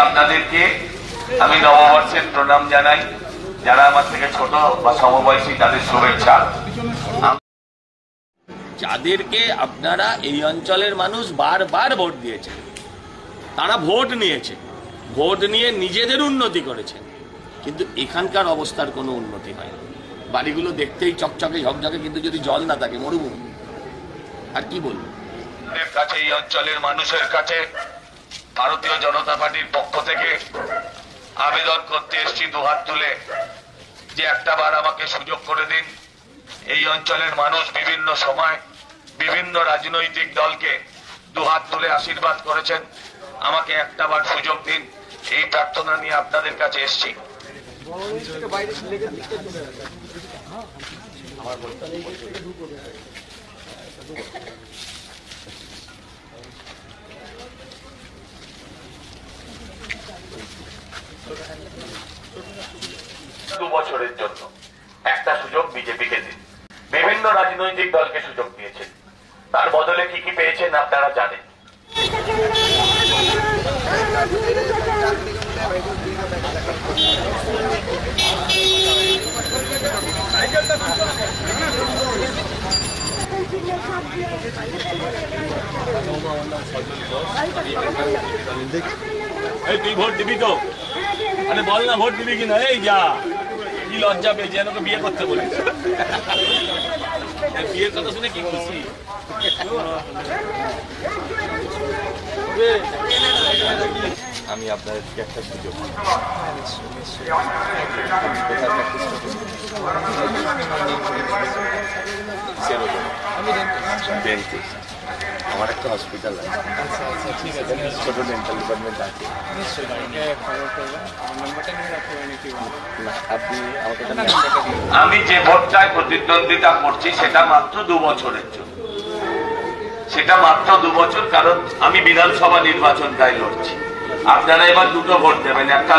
আপনাদেরকে আমি নববর্ষের প্রণাম জানাই। যারা আমার থেকে ছোট বা সমবয়সী তাদের শুভেচ্ছা। যাদেরকে আপনারা এই অঞ্চলের মানুষ বারবার ভোট দিয়েছেন, তারা ভোট নিয়েছে, ভোট নিয়ে নিজেদের উন্নতি করেছেন, কিন্তু এখানকার অবস্থার কোনো উন্নতি হয় না। বাড়িগুলো দেখতেই চকচকে ঝকঝকে, কিন্তু যদি জল না থাকে মরুভূমি। আর কি বলবো? কাছে এই অঞ্চলের মানুষের কাছে ভারতীয় জনতা পার্টির পক্ষ থেকে আবেদন করতে এসেছি দুহাত তুলে, যে একটা বার আমাকে সুযোগ করে দিন। এই অঞ্চলের মানুষ বিভিন্ন সময় বিভিন্ন রাজনৈতিক দলকে দুহাত তুলে আশীর্বাদ করেছেন, আমাকে একটা বার সুযোগ দিন। এই প্রার্থনা নিয়ে আপনাদের কাছে এসেছি। দু বছরের জন্য একটা সুযোগ বিজেপিকে দিন। বিভিন্ন রাজনৈতিক দলকে সুযোগ দিয়েছেন, তার বদলে কি কি পেয়েছেন আপনারা জানেন। তুই ভোট দিবি তো? আরে বল না ভোট দিবি কিনা। এই যা, কি লজ্জা পেয়েছে, যেন বিয়ে করতে বলিস। বিয়ের কথা শুনে কি খুশি। আমি আপনাদেরকে একটা সুযোগ আমার একটা হসপিটাল আছে, ছোট ডেন্টাল ডিপার্টমেন্ট আছে। আমি যে ভোটটায় প্রতিদ্বন্দ্বিতা করছি সেটা মাত্র 2 বছরের জন্য, সেটা মাত্র 2 বছর। কারণ আমি বিধানসভা নির্বাচনটাই লড়ছি। আপনারা এবার দুটো ভোট দেবেন, একটা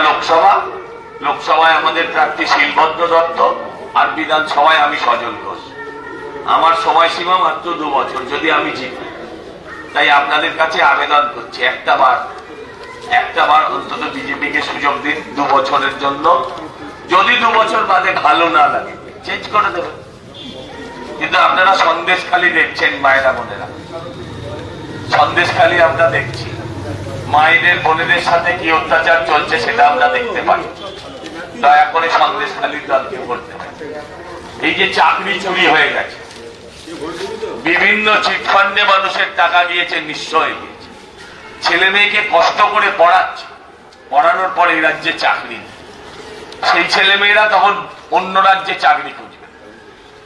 লোকসভায় আমাদের প্রার্থী শিলভদ্র দত্ত, আর বিধানসভায় আমি সজল ঘোষ। আমার সময়সীমা মাত্র 2 বছর যদি আমি জিতি। তাই আপনাদের কাছে আবেদন করছি, একটা বার অন্তত বিজেপিকে সুযোগ দিন 2 বছরের জন্য। যদি 2 বছর বাদে ভালো না লাগে চেঞ্জ করে দেবেন। কিন্তু আপনারা সন্দেশখালি দেখছেন, মায়েরা বোনেরা, সন্দেশখালি আমরা দেখছি। মায়েদের বোনেদের সাথে কি অত্যাচার চলছে সেটা আমরা দেখতে পাই। দয়া করে সন্দেশখালির দলকে ভোট দেবেন। এই যে চাকরি চুরি হয়ে গেছে, বিভিন্ন চিটফান্ডে মানুষের টাকা দিয়েছে, নিঃস্ব হয়ে গিয়েছে। ছেলে মেয়েকে কষ্ট করে পড়াচ্ছে, পড়ানোর পরে এই রাজ্যে চাকরি নেই। সেই ছেলে মেয়েরা তখন অন্য রাজ্যে চাকরি খুঁজবে।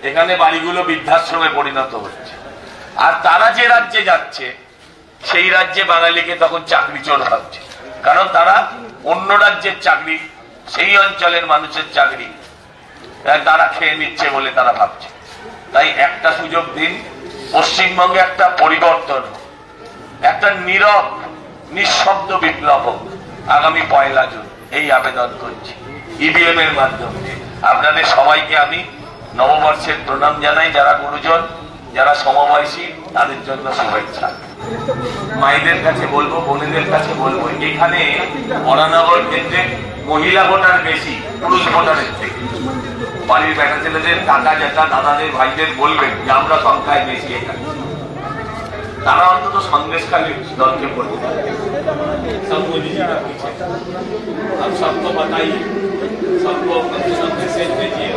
এখানে বাড়িগুলো বৃদ্ধাশ্রমে পরিণত হচ্ছে। আর তারা যে রাজ্যে যাচ্ছে সেই রাজ্যে বাঙালিকে তখন চাকরি চোর ভাবছে। কারণ তারা অন্য রাজ্যের চাকরি, সেই অঞ্চলের মানুষের চাকরি তারা খেয়ে নিচ্ছে বলে তারা ভাবছে। তাই একটা সুযোগ দিন, পশ্চিমবঙ্গে একটা পরিবর্তন, একটা নীরব নিঃশব্দ বিপ্লব আগামী 1 জুন। এই আবেদন করছি ইভিএম এর মাধ্যমে। আপনাদের সবাইকে আমি নববর্ষের প্রণাম জানাই। যারা গুরুজন, যারা সমবয়সী, তাদের জন্য শুভেচ্ছা। মায়েদের কাছে বলবো, বোনেদের কাছে বলবো, এখানে বরানগর কেন্দ্রে মহিলা ভোটার বেশি পুরুষ ভোটারের থেকে। বাড়ির বেটা ছেলেদের, কাকা জ্যাঠা দাদাদের ভাইদের বলবেন যে আমরা সংখ্যায় বেশি এখানে। তারা অন্তত সন্দেশখালী দলকে বলবে। सबको बताइए, सबको मैसेज भेजिए,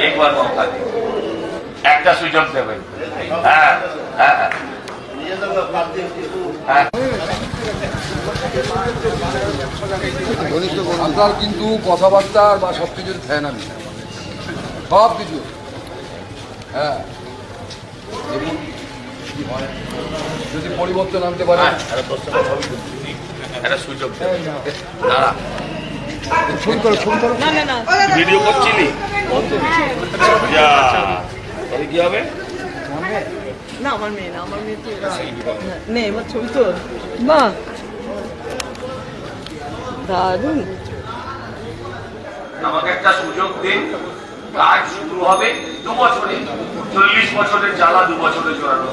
एक बार मौका दिए, একটা সুযোগ দেবেন। হ্যাঁ হ্যাঁ হ্যাঁ, আপনার কিন্তু কথাবার্তা বা সবকিছুর ফ্যান আমি, সব কিছু। হ্যাঁ, দেখুন কি হয়, যদি পরিবর্তন আনতে পারে। একটা সুযোগ দাঁড়া, ফোন করো। ভিডিও করছিলি কি হবে না? আমার মেয়ে না, আমার মেয়ে তো নেই, আমার ছবি তো মা দারুন। আমাকে একটা সুযোগ দিন, কাজ শুরু হবে 2 বছরে। 40 বছরের জ্বালা 2 বছরে জোড়ানো।